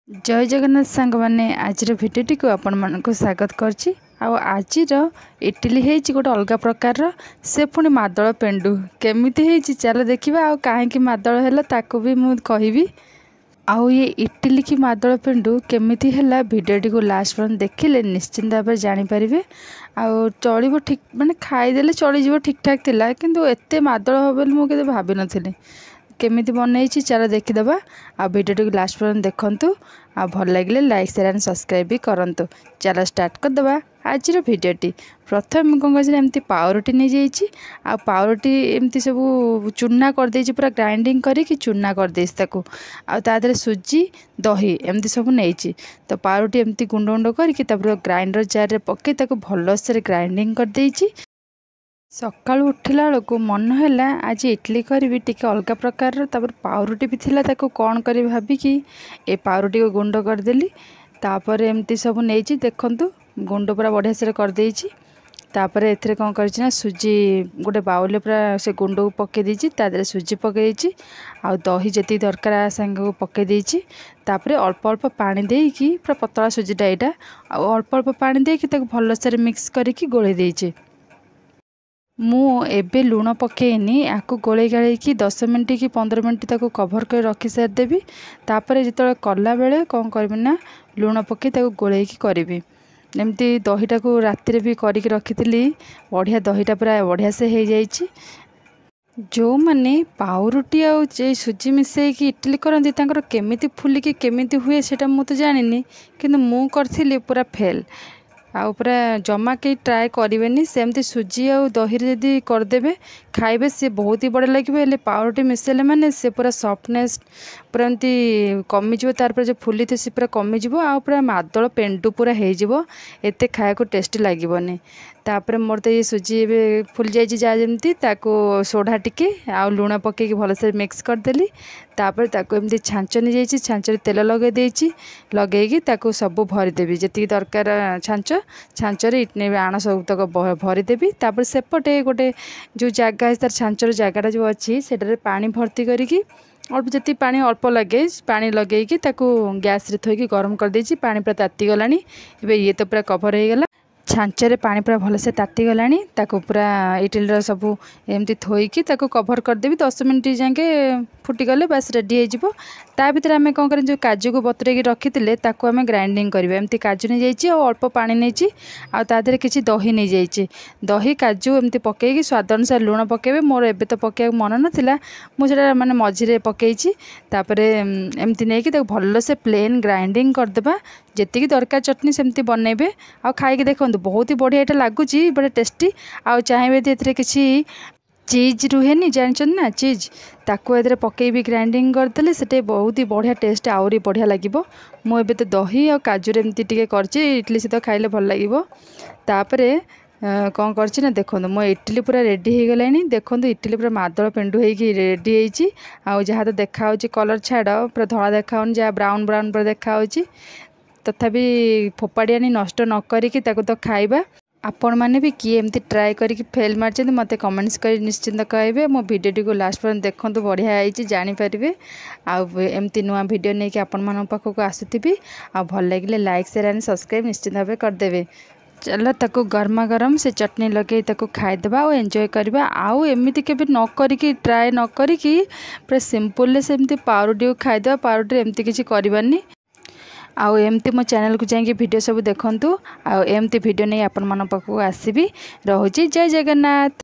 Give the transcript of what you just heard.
जय जगन्नाथ सांग मैंने आज भिडियोटी को आपण मानक स्वागत करछि। आज इडली है गोटे अलग प्रकार से पुणी मादल पेंडु केमिति चल देखा आ कहीं मादल है ताको भी मुझे कहबी। आउ ये इडली की मादल पेंडु केमिति है भिडियोटी को लास्ट पर्यंत देखिले निश्चिंत भाव जानीपारे। आउ चलो ठीक माने खाईदे चलीज ठीक ठाक थिला किंतु एते मादल हो बोली मुझे भाभी नथिली। केमिति बनई चलो देखीदे। आ भिडियोटी को लास्ट पर्यंत देखंतु। आ भल लगे लाइक शेयर एंड सब्सक्राइब भी करंतु। चलो स्टार्ट करदे आज भिडियोटी। प्रथम कौन कर पाउरुटी नहीं जाइए। आ पाउरुटी एमती सब चूना कर देछि पूरा ग्राइंडिंग करके चूना कर देछि ताकू। आ तादरे सुजी दही एमती सब नहीं तो पाउरुटी एमती गुंड गुंड करके ग्राइंडर जार रे पके ताकू भलसे ग्राइंडिंग कर देछि। सकाळु उठिला बेलू मन है आज इडली करी टी अलग प्रकार पाउरुटी भी थिला ताको कौन करी भाविकी ए पाउरुटी को गुंड करदेली। तापर एमती सब नहीं देखंतु गुंड पूरा बढ़िया से करदे। तापर एथरे कौन करछि सुजी गोटे बाउल पूरा से गुंड को पके देछि। तादरे सुजी पके देछि आ दही जति दरकार संग को पके देछि। तापर अल्प अल्प पानी देकी पूरा पतला सुजीटा एटा आ अल्प अल्प पानी देकी ताको भल से मिक्स करके गोले देछि। मु एबे लुण पकेनी आपको गोले गाड़ी 10 मिनट कि 15 मिनट ताको कभर कर रखी सारदेवी। तापर जो कला बेले कौन करी ना लुण पके ताको गोले करी एमती दहीटा को राति भी करके रखी बढ़िया दहीटा पूरा बढ़िया से हो जाइए। जो मैंने पाउरुटी आ सुजी मिसेकी इडली करती केमिति फुलिकी केमिति हुए सेटा मु तो जानिनी किंतु मु करथिली पूरा फेल। आउ पूरा जमा कहीं ट्राए करेंगे सेमती सुजी आ दही जदि करदे खाइबे सी बहुत ही बढ़िया लगे। पाउरुटी मिसेले माने से पूरा सफ्टनेस पूरा एमती कमिज तार जो फुली थे सी पूरा कमिज आ पूरा मादल पेंडु पूरा हो एत खाया को टेस्टी लगे। तापर मोर तो ये सुजी ए फुल जाइए जहाँ जमी सोढ़ा टिके आउ लुण पकईकि भलसे मिक्स करदेली। तापर ताको एमती छांच नहीं जाइए छांच तेल लगे देछि लगेगी ताको सब भरीदेवी जी दरकार छांचरे इटली आण सब तक भरीदेवी। तापर सेपटे गोटे जो जगह तार छांचर जगटा जो अच्छी से पानी भर्ती करी अल्प जी पानी अल्प लगे पानी लगे गैस रे थोकी गरम कर देछि। पानी पूरा ताती गलानी एबे ये तो पूरा कभर हो गला छांचरे पानी पूरा भलसे ताती गलानी ताको पूरा इडली सब एमती थोईकी ताको कभर करदेवी 10 मिनट जाके फुटीगले बस रेडी हो। ता भीतर आम कौन कर जो काजू को बतरेकी रखी ताको आम ग्राइंडिंग करवा एमती काजू नहीं जाइए और अल्प पानी नहीं आदि किसी दही नहीं जाइए दही काजू एमती पकईकि स्वाद अनुसार लुण पकेबे। मोर एबे तो पकेया मन नाला मुझे माने मझिरे पकईची। तापर एमती नहीं भल से प्लेन ग्राइंडिंग करदेबा जी दरकार चटनी सेमती बनइबे आ खाई देखो बहुत ही बढ़िया यहाँ लगुच बड़े टेस्टी। आ चाहिए ये किसी चीज रुहे नहीं जानते ना चीज ताको ए पकई ग्राइंडिंग करदे से बहुत ही बढ़िया टेस्ट आहरी बढ़िया लगे। मुझे तो दही और काजूर एमती इडली सहित खाइले भल लगे। तापर कौन कर देखो मो इडली पूरा रेडी हो गलानी। देखो इडली पूरा मादल पेंडु होगी रेडी होती आ जहाँ तो देखा कलर छाड़ पूरा धला देखा जहाँ ब्राउन ब्राउन पूरा देखा तथापि फोपाड़ियानी नष्ट न करिकी ताको तो खाइबा। आपण मैंने भी किए एमती ट्राए करके फेल मार्च मत कमेंट्स कर निश्चिंत कहे। मो भिडियोटी को लास्ट पर्यंत देखो बढ़िया आई जानीपारे। आमती नुआ भिडियो नहीं कि आपण मान पाखक आसुथी आ भल लगे लाइक शेयर एंड सब्सक्राइब निश्चिंत भाव करदे। चलो ताको गर्मा गरम से चटनी लगे ताको खाईदेबा और एंजॉय करवा। आउ एमती के न करिकी ट्राए न करिकी पूरा सिंपल सेमती पाउरुटी खाईदेबा। पाउरुटी एमती किसी करवानी आउ एमती मो चैनल को जाइए वीडियो सब देखंतु। आउ एमती वीडियो नहीं आपण मन पाखक आसीबी। रहुची जय जगन्नाथ।